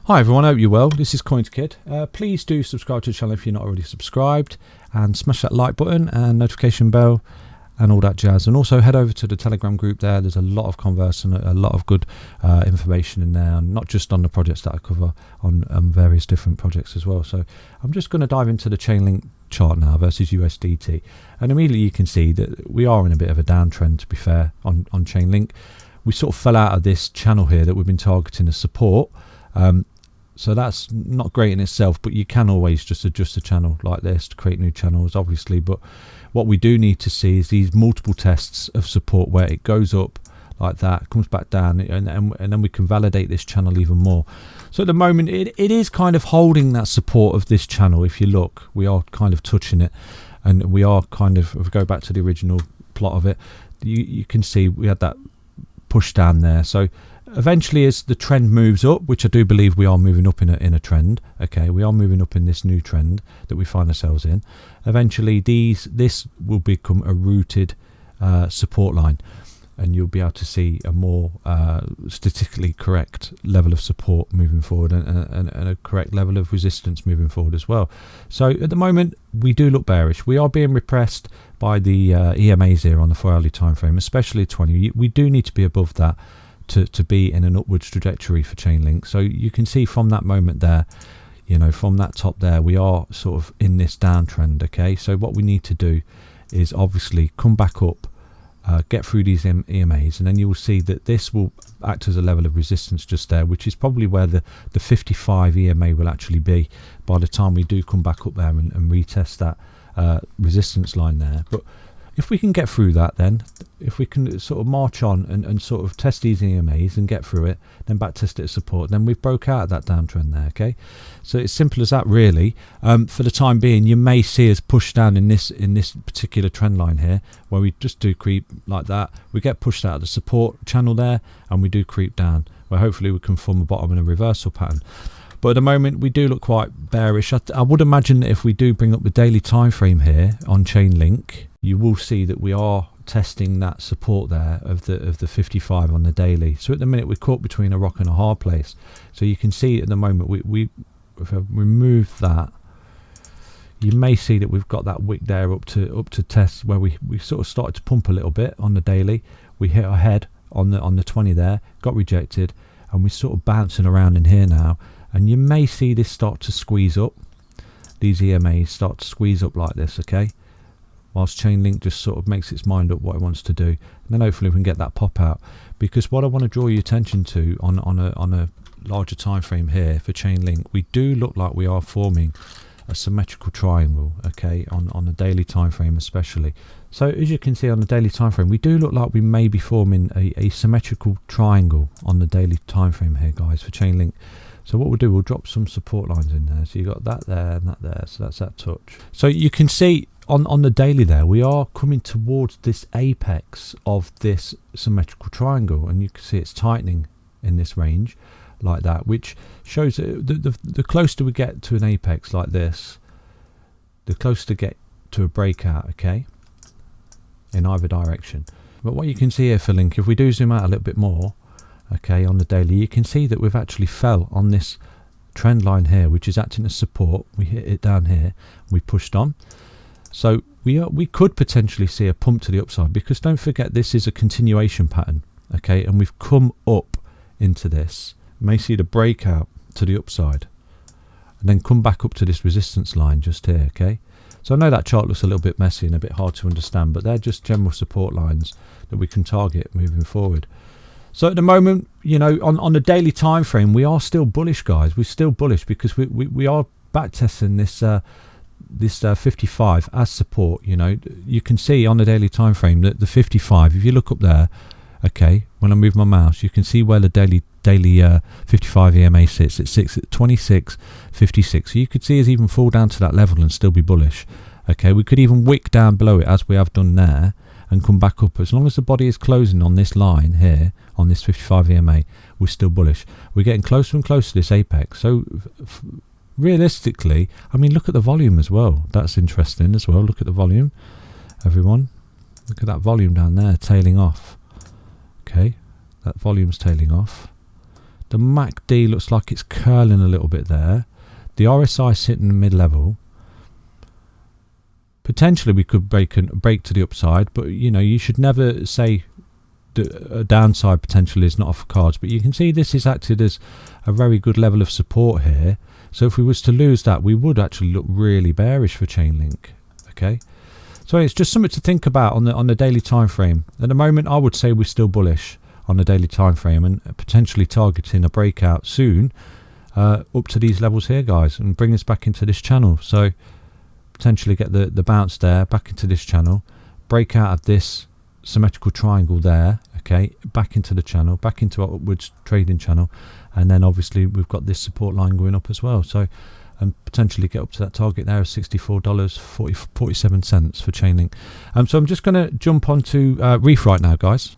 Hi everyone, I hope you're well. This is CoinsKid. Please do subscribe to the channel if you're not already subscribed, and smash that like button and notification bell and all that jazz. And also head over to the Telegram group there. There's a lot of converse and a lot of good information in there, and not just on the projects that I cover, on various different projects as well. So I'm just going to dive into the Chainlink chart now versus USDT, and immediately you can see that we are in a bit of a downtrend, to be fair, on Chainlink. We sort of fell out of this channel here that we've been targeting as support. So that's not great in itself, but you can always just adjust the channel like this to create new channels, obviously. But what we do need to see is these multiple tests of support where it goes up like that, comes back down, and then we can validate this channel even more. So at the moment it is kind of holding that support of this channel. If you look, we are kind of touching it, and we are kind of, if we go back to the original plot of it, you can see we had that push down there. So eventually, as the trend moves up, which I do believe we are moving up in a trend, okay, we are moving up in this new trend that we find ourselves in. Eventually this will become a rooted support line, and you'll be able to see a more statistically correct level of support moving forward, and a correct level of resistance moving forward as well. So at the moment we do look bearish. We are being repressed by the EMAs here on the 4 hourly time frame, especially 20. We do need to be above that to be in an upwards trajectory for Chainlink. So you can see from that moment there, you know, from that top there, we are sort of in this downtrend. Okay, so what we need to do is obviously come back up, get through these EMAs, and then you will see that this will act as a level of resistance just there, which is probably where the 55 EMA will actually be by the time we do come back up there and retest that resistance line there. But if we can get through that, then if we can sort of march on and sort of test these EMAs and get through it, then back test it as support, then we've broke out of that downtrend there. Okay, so it's simple as that, really. For the time being, you may see us push down in this particular trend line here, where we just do creep like that. We get pushed out of the support channel there, and we do creep down, where hopefully we can form a bottom in a reversal pattern. But at the moment we do look quite bearish. I would imagine that if we do bring up the daily time frame here on Chainlink, you will see that we are testing that support there of the 55 on the daily. So at the minute we're caught between a rock and a hard place. So you can see at the moment we if I remove that, you may see that we've got that wick there up to test where we sort of started to pump a little bit on the daily. We hit our head on the 20 there, got rejected, and we're sort of bouncing around in here now. And you may see this start to squeeze up. These EMAs start to squeeze up like this, okay? Whilst Chainlink just sort of makes its mind up what it wants to do. And then hopefully we can get that pop out. Because what I want to draw your attention to on a larger time frame here for Chainlink, we do look like we are forming a symmetrical triangle, okay, on a daily time frame especially. So as you can see on the daily time frame, we do look like we may be forming a symmetrical triangle on the daily time frame here, guys, for Chainlink. So what we'll do, we'll drop some support lines in there. So you got that there and that there. So that's that touch. So you can see on the daily there, we are coming towards this apex of this symmetrical triangle, and you can see it's tightening in this range like that, which shows that the closer we get to an apex like this, the closer to get to a breakout, okay, in either direction. But what you can see here for Link, if we do zoom out a little bit more, okay, on the daily, you can see that we've actually fell on this trend line here, which is acting as support. We hit it down here, we pushed on. So we could potentially see a pump to the upside, because don't forget this is a continuation pattern, okay, and we've come up into this. You may see the breakout to the upside and then come back up to this resistance line just here, okay. So I know that chart looks a little bit messy and a bit hard to understand, but they're just general support lines that we can target moving forward. So at the moment, you know, on the daily time frame, we are still bullish, guys. We're still bullish because we are back testing this 55 as support. You know, you can see on the daily time frame that the 55, if you look up there, okay, when I move my mouse, you can see where the daily 55 EMA sits. It sits at 26.56. So you could see us even fall down to that level and still be bullish. Okay, we could even wick down below it as we have done there and come back up. As long as the body is closing on this line here, on this 55 EMA, we're still bullish. We're getting closer and closer to this apex. So realistically, I mean, look at the volume as well. That's interesting as well. Look at the volume, everyone. Look at that volume down there tailing off. Okay, that volume's tailing off. The MACD looks like it's curling a little bit there. The RSI sitting in mid-level. Potentially we could break to the upside, but you know, you should never say a downside potential is not off the cards. But you can see this is acted as a very good level of support here. So if we was to lose that, we would actually look really bearish for Chainlink. Okay, so it's just something to think about on the daily time frame. At the moment, I would say we're still bullish on the daily time frame and potentially targeting a breakout soon up to these levels here, guys, and bring us back into this channel. So potentially get the bounce there back into this channel, break out of this symmetrical triangle there, okay, back into the channel, back into our upwards trading channel, and then obviously we've got this support line going up as well. So and potentially get up to that target there of $64.47 for Chainlink. So I'm just going to jump onto Reef right now, guys.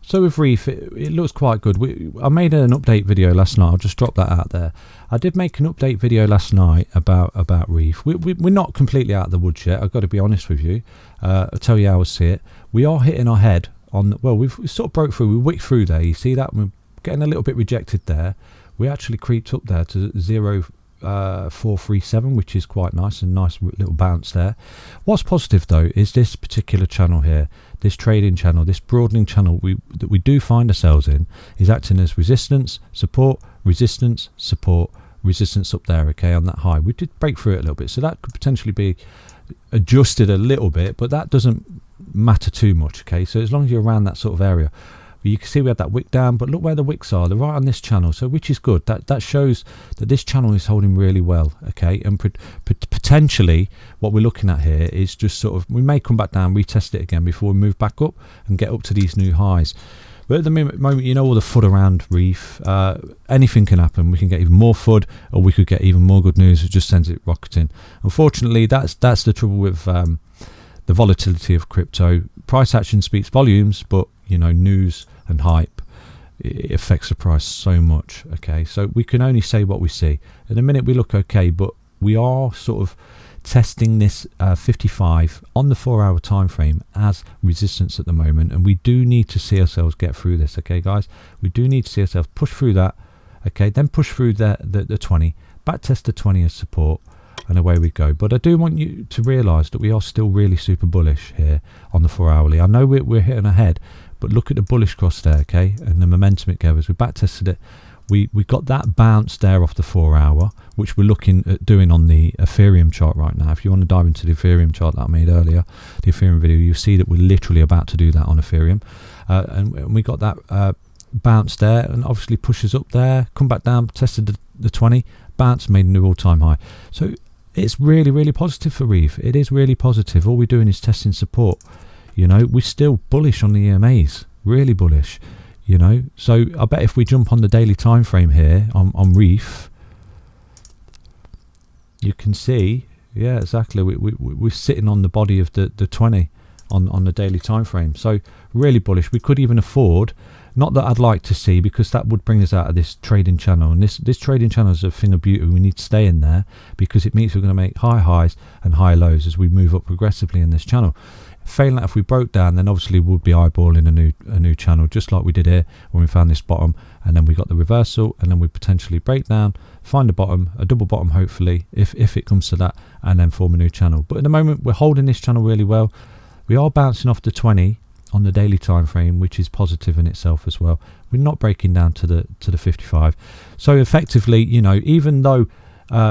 So with Reef, it looks quite good. I made an update video last night. I'll just drop that out there. I did make an update video last night about Reef. We're not completely out of the woods yet. I've got to be honest with you. I'll tell you how I see it. We are hitting our head on. Well, we've sort of broke through. We wicked through there. You see that? We're getting a little bit rejected there. We actually creeped up there to 0.437, which is quite nice, and nice little bounce there. What's positive though is this particular channel here, this trading channel, this broadening channel that we do find ourselves in is acting as resistance, support, resistance, support, resistance up there, okay, on that high. We did break through it a little bit, so that could potentially be adjusted a little bit, but that doesn't matter too much, okay. So as long as you're around that sort of area. You can see we had that wick down, but look where the wicks are. They're right on this channel, so which is good. That shows that this channel is holding really well, okay. And potentially what we're looking at here is just sort of, we may come back down, retest it again before we move back up and get up to these new highs. But at the moment, you know, all the FUD around Reef, anything can happen. We can get even more FUD, or we could get even more good news. It just sends it rocketing. Unfortunately, that's the trouble with the volatility of crypto. Price action speaks volumes, but you know, news and hype, it affects the price so much, okay. So we can only say what we see. In a minute we look okay, but we are sort of testing this 55 on the 4-hour time frame as resistance at the moment, and we do need to see ourselves get through this, okay guys. We do need to see ourselves push through that, okay, then push through the 20, back test the 20 as support, and away we go. But I do want you to realize that we are still really super bullish here on the 4-hourly. I know we're hitting ahead, but look at the bullish cross there, okay, and the momentum it gave us. We back tested it. We got that bounce there off the 4-hour, which we're looking at doing on the Ethereum chart right now. If you want to dive into the Ethereum chart that I made earlier, the Ethereum video, you'll see that we're literally about to do that on Ethereum. And we got that bounce there, and obviously pushes up there, come back down, tested the 20, bounce, made a new all-time high. So it's really, really positive for Reef. It is really positive. All we're doing is testing support. You know, we're still bullish on the EMAs, really bullish, you know. So I bet if we jump on the daily time frame here on Reef, you can see, yeah, exactly, we're sitting on the body of the 20 on the daily time frame. So really bullish. We could even afford, not that I'd like to see, because that would bring us out of this trading channel, and this trading channel is a thing of beauty. We need to stay in there because it means we're going to make high highs and high lows as we move up progressively in this channel. Failing that, if we broke down, then obviously we'll be eyeballing a new channel, just like we did here when we found this bottom, and then we got the reversal, and then we potentially break down, find a bottom, a double bottom hopefully, if it comes to that, and then form a new channel. But at the moment we're holding this channel really well. We are bouncing off the 20 on the daily time frame, which is positive in itself as well. We're not breaking down to the 55. So effectively, you know, even though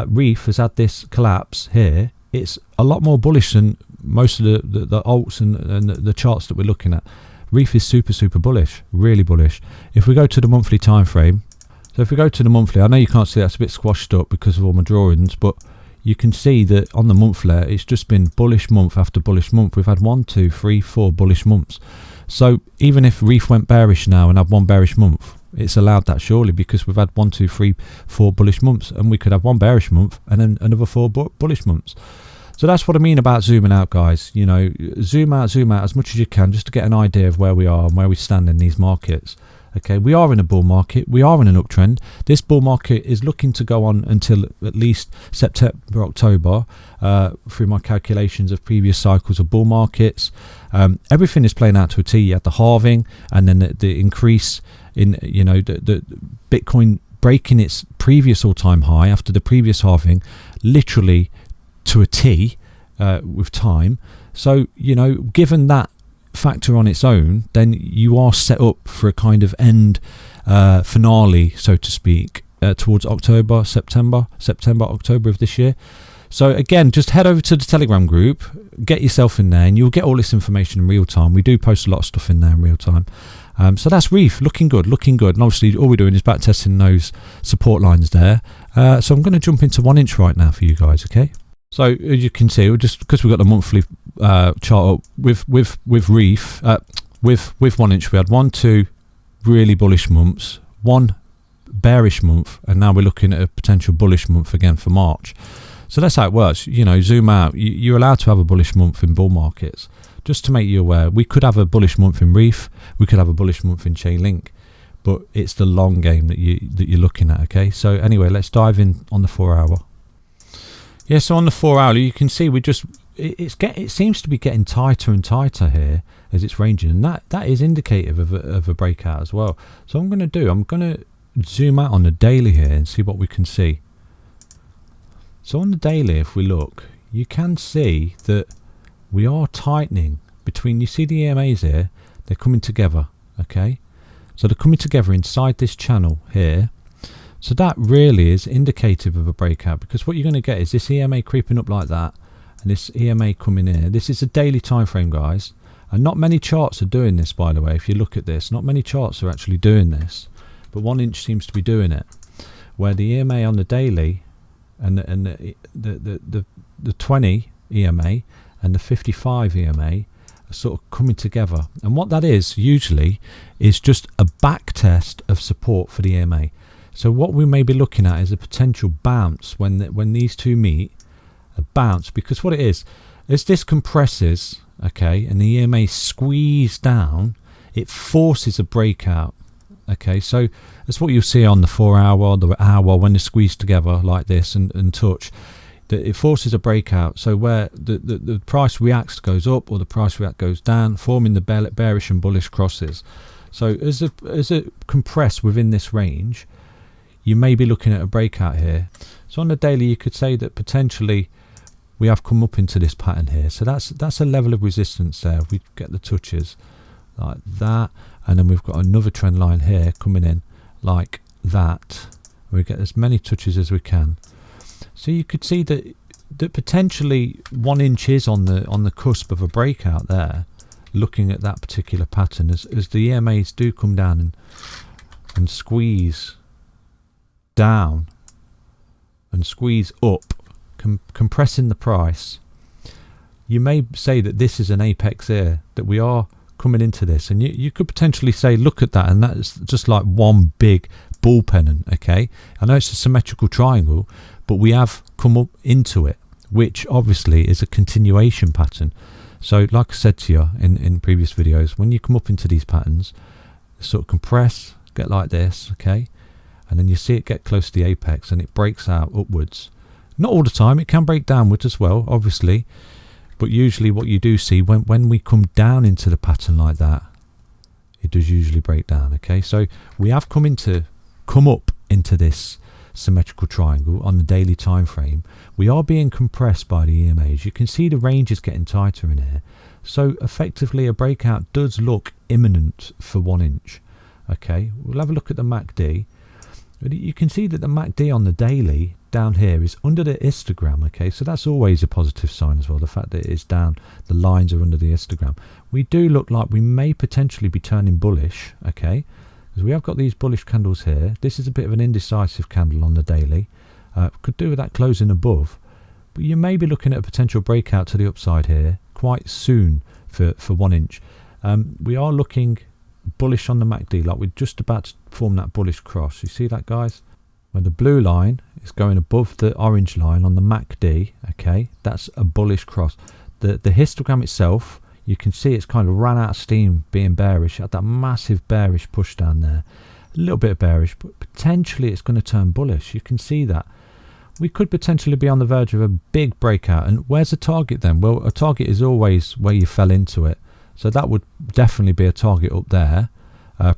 Reef has had this collapse here, it's a lot more bullish than most of the alts and the charts that we're looking at. Reef is super bullish, really bullish. If we go to the monthly time frame, so if we go to the monthly, I know you can't see that's a bit squashed up because of all my drawings, but you can see that on the monthly it's just been bullish month after bullish month. We've had 1, 2, 3, 4 bullish months. So even if Reef went bearish now and had one bearish month, it's allowed that surely, because we've had 1, 2, 3, 4 bullish months, and we could have one bearish month and then another 4 bullish months. So that's what I mean about zooming out, guys. You know, zoom out as much as you can, just to get an idea of where we are and where we stand in these markets. Okay, we are in a bull market. We are in an uptrend. This bull market is looking to go on until at least September, October, through my calculations of previous cycles of bull markets. Everything is playing out to a T. You had the halving, and then the increase in, you know, the Bitcoin breaking its previous all-time high after the previous halving, literally to a T, with time. So, you know, given that factor on its own, then you are set up for a kind of end finale, so to speak, towards September, October of this year. So again, just head over to the Telegram group, get yourself in there, and you'll get all this information in real time. We do post a lot of stuff in there in real time. So that's Reef, looking good. And obviously all we're doing is back testing those support lines there. So I'm going to jump into 1Inch right now for you guys, okay? So as you can see, just because we've got the monthly chart up with Reef, with 1Inch, we had 2 really bullish months, 1 bearish month, and now we're looking at a potential bullish month again for March. So that's how it works. You know, zoom out. You're allowed to have a bullish month in bull markets. Just to make you aware, we could have a bullish month in Reef, we could have a bullish month in Chainlink, but it's the long game that you're looking at. Okay. So anyway, let's dive in on the 4 hour. Yeah. So on the 4 hour, you can see it seems to be getting tighter and tighter here as it's ranging, and that is indicative of a breakout as well. So I'm going to zoom out on the daily here and see what we can see. So on the daily, if we look, you can see that we are tightening between, you see the EMAs here, they're coming together, okay? So they're coming together inside this channel here. So that really is indicative of a breakout, because what you're going to get is this EMA creeping up like that, and this EMA coming in. This is a daily time frame, guys, and not many charts are doing this, by the way. If you look at this, not many charts are actually doing this, but 1Inch seems to be doing it, where the EMA on the daily and the 20 EMA and the 55 EMA are sort of coming together. And what that is usually is just a back test of support for the EMA. So what we may be looking at is a potential bounce when these two meet, a bounce, because what it is, as this compresses, okay, and the EMA squeeze down, it forces a breakout. Okay, so that's what you'll see on the 4 hour, the hour, when they're squeezed together like this and touch, that it forces a breakout. So where the price reacts goes up, or the price react goes down, forming the bearish and bullish crosses. So as it compress within this range, you may be looking at a breakout here. So on the daily, you could say that potentially we have come up into this pattern here. So that's a level of resistance there. We get the touches like that, and then we've got another trend line here coming in like that. We get as many touches as we can. So you could see that potentially 1Inch is on the cusp of a breakout there, looking at that particular pattern as the EMAs do come down and squeeze down and squeeze up, compressing the price. You may say that this is an apex here, that we are coming into this, and you could potentially say, look at that, and that's just like one big bull pennant. Okay, I know it's a symmetrical triangle, but we have come up into it, which obviously is a continuation pattern. So like I said to you in previous videos, when you come up into these patterns, sort of compress, get like this, okay, and then you see it get close to the apex and it breaks out upwards. Not all the time, it can break downwards as well, obviously, but usually what you do see when we come down into the pattern like that, it does usually break down. Okay, so we have come up into this symmetrical triangle on the daily time frame. We are being compressed by the EMAs. You can see the range is getting tighter in here, so effectively a breakout does look imminent for 1Inch. Okay, we'll have a look at the MACD. You can see that the MACD on the daily down here is under the histogram. Okay, so that's always a positive sign as well, the fact that it is down, the lines are under the histogram. We do look like we may potentially be turning bullish, okay, because we have got these bullish candles here. This is a bit of an indecisive candle on the daily, could do with that closing above, but you may be looking at a potential breakout to the upside here quite soon for 1Inch. We are looking bullish on the MACD, like we're just about to form that bullish cross. You see that, guys? When the blue line is going above the orange line on the MACD, okay, that's a bullish cross. The histogram itself, you can see it's kind of ran out of steam being bearish, at that massive bearish push down there. A little bit bearish, but potentially it's going to turn bullish. You can see that. We could potentially be on the verge of a big breakout. And where's the target then? Well, a target is always where you fell into it. So that would definitely be a target up there.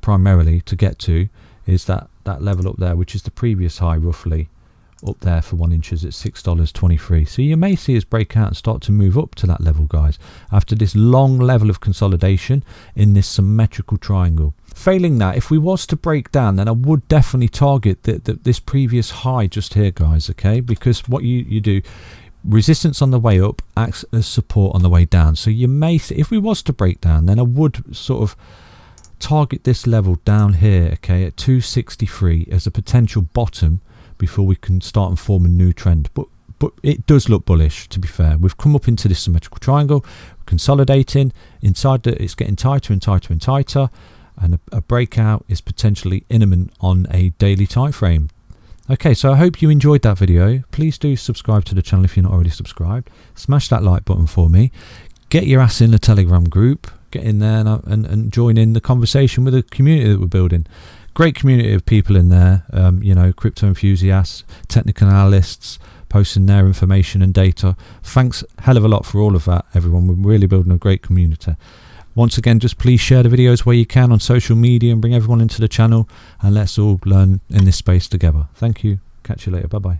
primarily to get to is that level up there, which is the previous high roughly up there for 1 inches at $6.23. So you may see us break out and start to move up to that level, guys, after this long level of consolidation in this symmetrical triangle. Failing that, if we was to break down, then I would definitely target this previous high just here, guys, okay? Because what you do, resistance on the way up acts as support on the way down. So you may see, if we was to break down, then I would sort of target this level down here, okay, at 263 as a potential bottom before we can start and form a new trend. But it does look bullish, to be fair. We've come up into this symmetrical triangle, consolidating inside it's getting tighter and tighter and tighter, and a breakout is potentially imminent on a daily time frame. Okay, so I hope you enjoyed that video. Please do subscribe to the channel if you're not already subscribed. Smash that like button for me. Get your ass in the Telegram group. Get in there and join in the conversation with the community that we're building. Great community of people in there, you know, crypto enthusiasts, technical analysts, posting their information and data. Thanks hell of a lot for all of that, everyone. We're really building a great community. Once again, just please share the videos where you can on social media and bring everyone into the channel, and let's all learn in this space together. Thank you. Catch you later. Bye-bye.